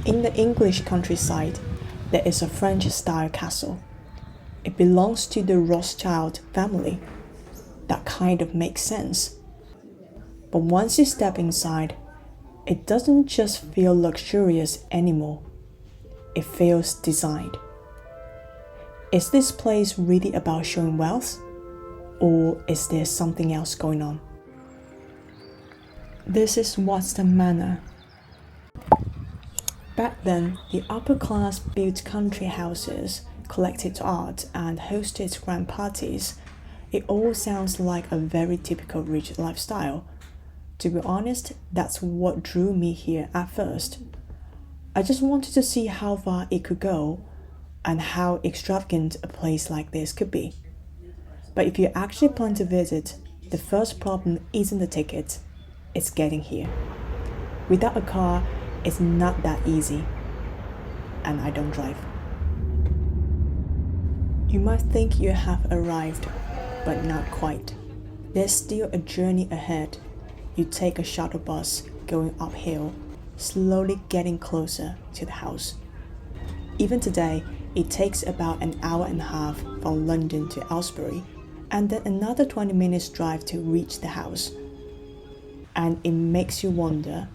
In the English countryside, there is a French-style castle. It belongs to the Rothschild family. That kind of makes sense. But once you step inside, it doesn't just feel luxurious anymore. It feels designed. Is this place really about showing wealth? Or is there something else going on? This is Waddesdon Manor. Back then, the upper class built country houses, collected art, and hosted grand parties. It all sounds like a very typical rich lifestyle. To be honest, that's what drew me here at first. I just wanted to see how far it could go and how extravagant a place like this could be. But if you actually plan to visit, the first problem isn't the ticket, it's getting here. Without a car, it's not that easy. And I don't drive. You might think you have arrived, but not quite. There's still a journey ahead. You take a shuttle bus going uphill, slowly getting closer to the house. Even today, it takes about an hour and a half from London to Aylesbury, and then another 20 minutes drive to reach the house. And it makes you wonder,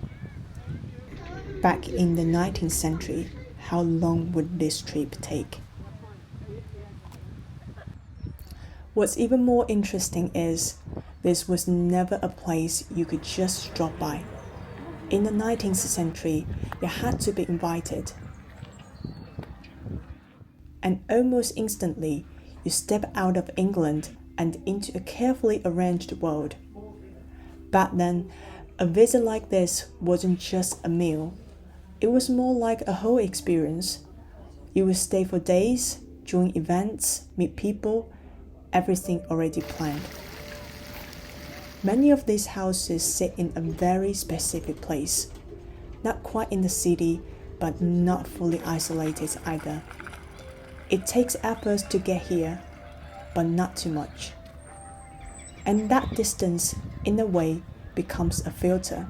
back in the 19th century, how long would this trip take? What's even more interesting is, this was never a place you could just drop by. In the 19th century, you had to be invited. And almost instantly, you step out of England and into a carefully arranged world. Back then, a visit like this wasn't just a meal. It was more like a whole experience. You would stay for days, join events, meet people, everything already planned. Many of these houses sit in a very specific place, not quite in the city, but not fully isolated either. It takes efforts to get here, but not too much. And that distance, in a way, becomes a filter.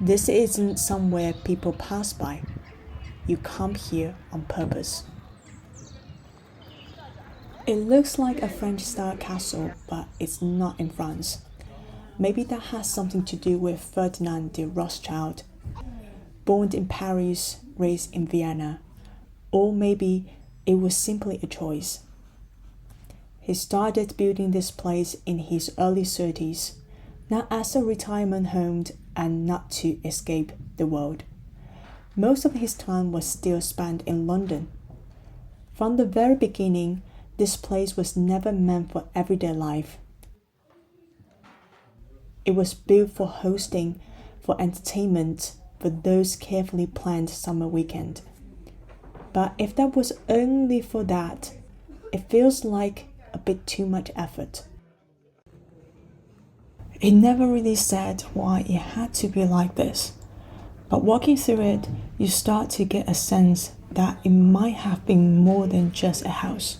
This isn't somewhere people pass by. You come here on purpose. It looks like a French-style castle, but it's not in France. Maybe that has something to do with Ferdinand de Rothschild, born in Paris, raised in Vienna. Or maybe it was simply a choice. He started building this place in his early 30s, not as a retirement home and not to escape the world. Most of his time was still spent in London. From the very beginning, this place was never meant for everyday life. It was built for hosting, for entertainment, for those carefully planned summer weekend. But if that was only for that, it feels like a bit too much effort. It never really said why it had to be like this, but walking through it, you start to get a sense that it might have been more than just a house.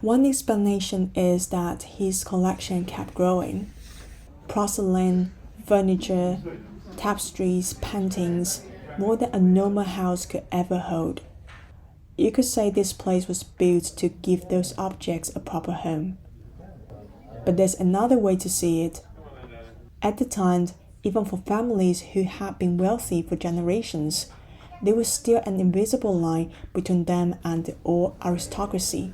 One explanation is that his collection kept growing. Porcelain, furniture, tapestries, paintings, more than a normal house could ever hold. You could say this place was built to give those objects a proper home. But there's another way to see it. At the time, even for families who had been wealthy for generations, there was still an invisible line between them and the old aristocracy.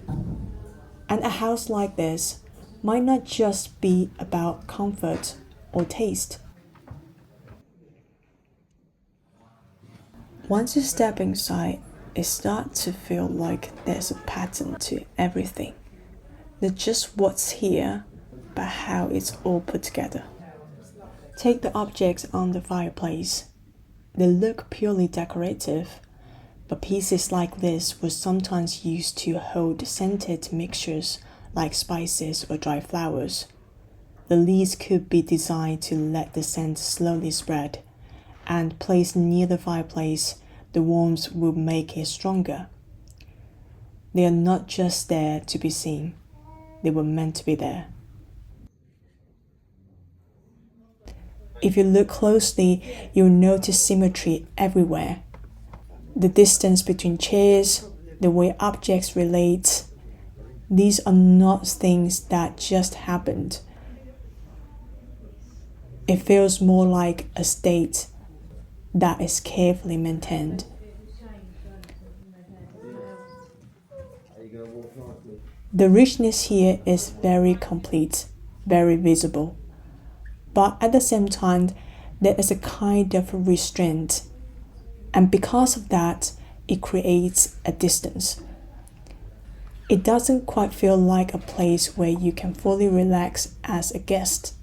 And a house like this might not just be about comfort or taste. Once you step inside, it starts to feel like there's a pattern to everything. Not just what's here, but how it's all put together. Take the objects on the fireplace. They look purely decorative, but pieces like this were sometimes used to hold scented mixtures like spices or dry flowers. The leaves could be designed to let the scent slowly spread, and placed near the fireplace, the warmth will make it stronger. They are not just there to be seen, they were meant to be there. If you look closely, you'll notice symmetry everywhere. The distance between chairs, the way objects relate, these are not things that just happened. It feels more like a state that is carefully maintained. The richness here is very complete, very visible. But at the same time, there is a kind of restraint. And because of that, it creates a distance. It doesn't quite feel like a place where you can fully relax as a guest.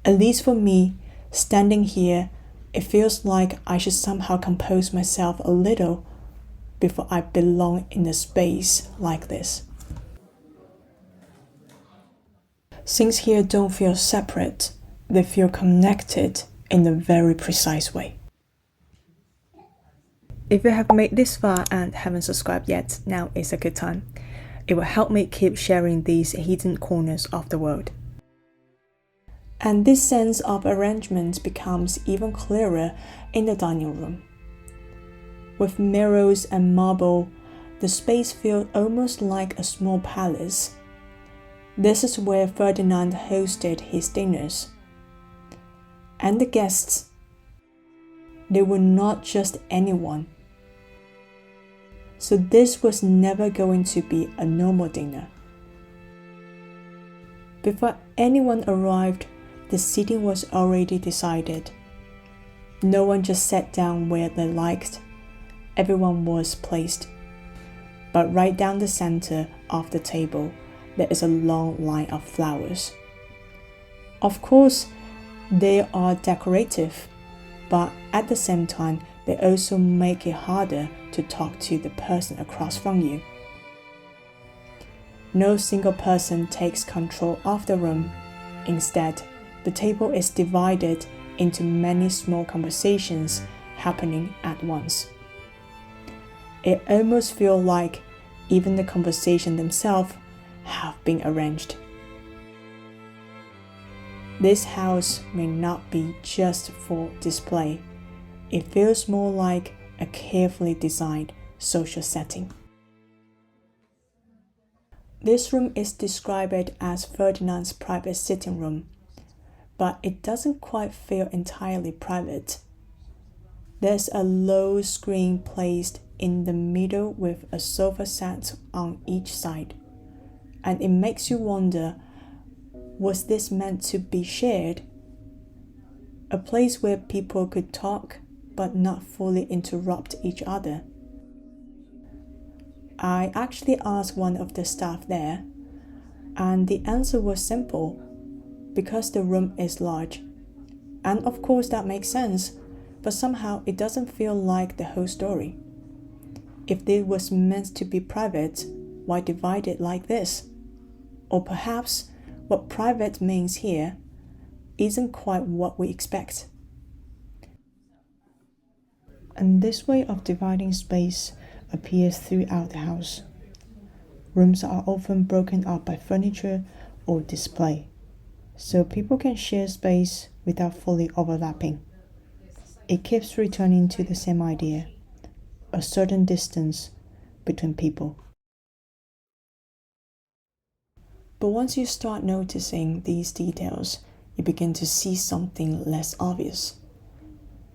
At least for me, standing here, it feels like I should somehow compose myself a little before I belong in a space like this. Things here don't feel separate, they feel connected in a very precise way. If you have made this far and haven't subscribed yet, now is a good time. It will help me keep sharing these hidden corners of the world. And this sense of arrangement becomes even clearer in the dining room. With mirrors and marble, the space feels almost like a small palace. This is where Ferdinand hosted his dinners. And the guests, they were not just anyone. So this was never going to be a normal dinner. Before anyone arrived, the seating was already decided. No one just sat down where they liked. Everyone was placed. But right down the center of the table, there is a long line of flowers. Of course, they are decorative, but at the same time, they also make it harder to talk to the person across from you. No single person takes control of the room. Instead, the table is divided into many small conversations happening at once. It almost feels like even the conversation themselves have been arranged. This house may not be just for display. It feels more like a carefully designed social setting. This room is described as Ferdinand's private sitting room, but it doesn't quite feel entirely private. There's a low screen placed in the middle with a sofa set on each side, and it makes you wonder, was this meant to be shared? A place where people could talk but not fully interrupt each other. I actually asked one of the staff there, and the answer was simple, because the room is large. And of course that makes sense, but somehow it doesn't feel like the whole story. If this was meant to be private, why divide it like this? Or perhaps what private means here isn't quite what we expect. And this way of dividing space appears throughout the house. Rooms are often broken up by furniture or display, so people can share space without fully overlapping. It keeps returning to the same idea, a certain distance between people. But once you start noticing these details, you begin to see something less obvious.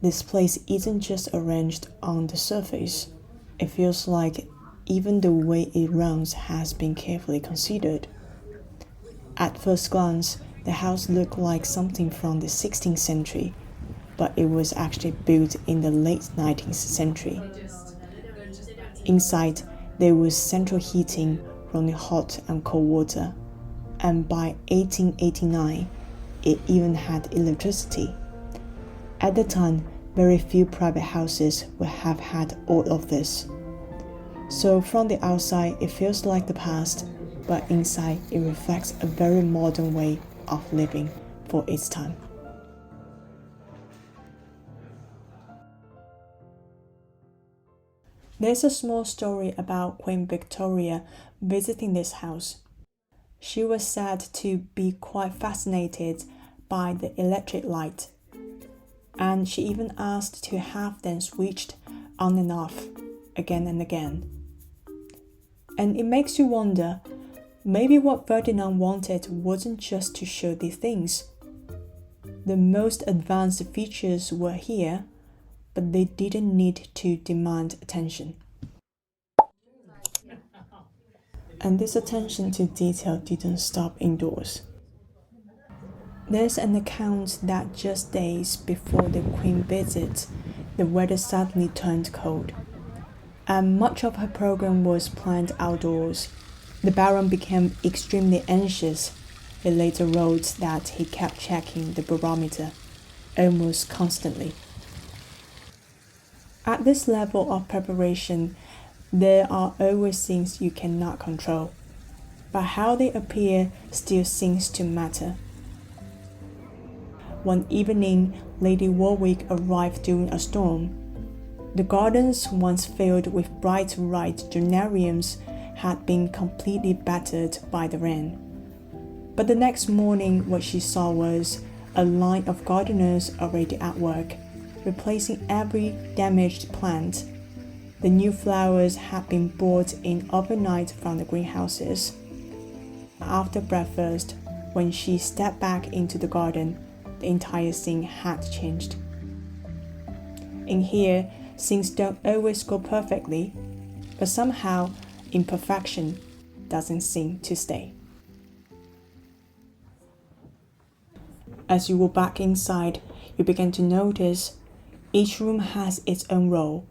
This place isn't just arranged on the surface. It feels like even the way it runs has been carefully considered. At first glance, the house looked like something from the 16th century, but it was actually built in the late 19th century. Inside, there was central heating running hot and cold water, and by 1889, it even had electricity. At the time, very few private houses would have had all of this. So from the outside, it feels like the past, but inside, it reflects a very modern way of living for its time. There's a small story about Queen Victoria visiting this house. She was said to be quite fascinated by the electric light, and she even asked to have them switched on and off again and again. And it makes you wonder, maybe what Ferdinand wanted wasn't just to show these things. The most advanced features were here, but they didn't need to demand attention. And this attention to detail didn't stop indoors. There's an account that just days before the Queen's visit, the weather suddenly turned cold, and much of her program was planned outdoors. The Baron became extremely anxious. He later wrote that he kept checking the barometer almost constantly. At this level of preparation, there are always things you cannot control, but how they appear still seems to matter. One evening, Lady Warwick arrived during a storm. The gardens, once filled with bright red geraniums, had been completely battered by the rain. But the next morning, what she saw was a line of gardeners already at work, replacing every damaged plant. The new flowers had been brought in overnight from the greenhouses. After breakfast, when she stepped back into the garden, the entire scene had changed. In here, things don't always go perfectly, but somehow imperfection doesn't seem to stay. As you walk back inside, you begin to notice each room has its own role.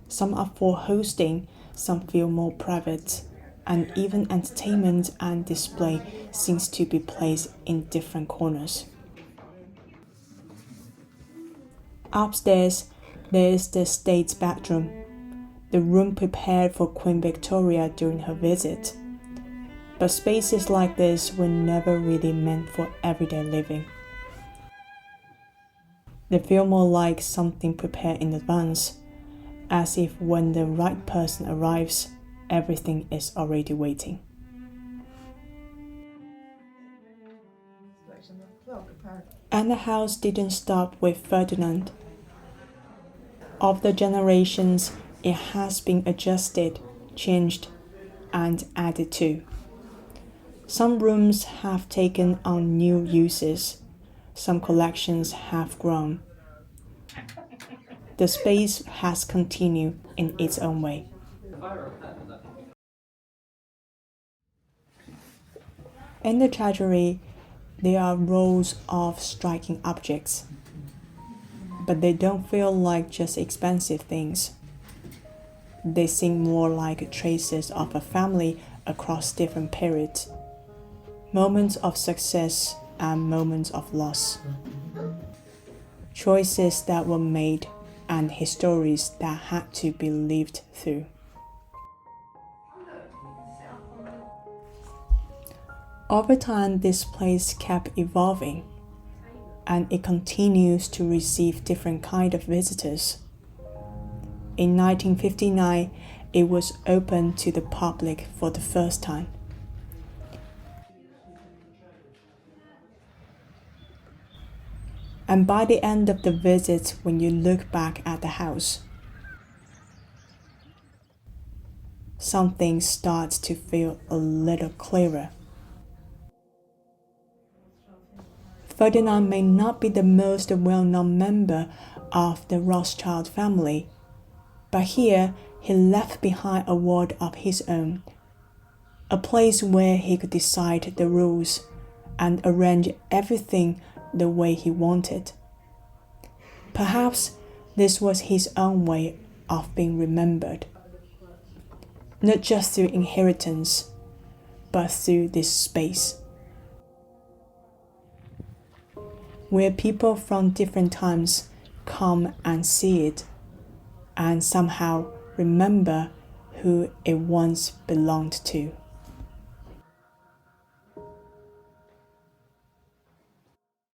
Some are for hosting, some feel more private, and even entertainment and display seems to be placed in different corners. Upstairs, there is the state bedroom, the room prepared for Queen Victoria during her visit. But spaces like this were never really meant for everyday living. They feel more like something prepared in advance, as if when the right person arrives, everything is already waiting. And the house didn't stop with Ferdinand. Of the generations, it has been adjusted, changed, and added to. Some rooms have taken on new uses. Some collections have grown. The space has continued in its own way. In the treasury, there are rows of striking objects, but they don't feel like just expensive things. They seem more like traces of a family across different periods, moments of success and moments of loss, choices that were made and histories that had to be lived through. Over time, this place kept evolving, and it continues to receive different kinds of visitors. In 1959, it was opened to the public for the first time. And by the end of the visit, when you look back at the house, something starts to feel a little clearer. Ferdinand may not be the most well-known member of the Rothschild family, but here he left behind a world of his own, a place where he could decide the rules and arrange everything the way he wanted. Perhaps this was his own way of being remembered, not just through inheritance, but through this space, where people from different times come and see it, and somehow remember who it once belonged to.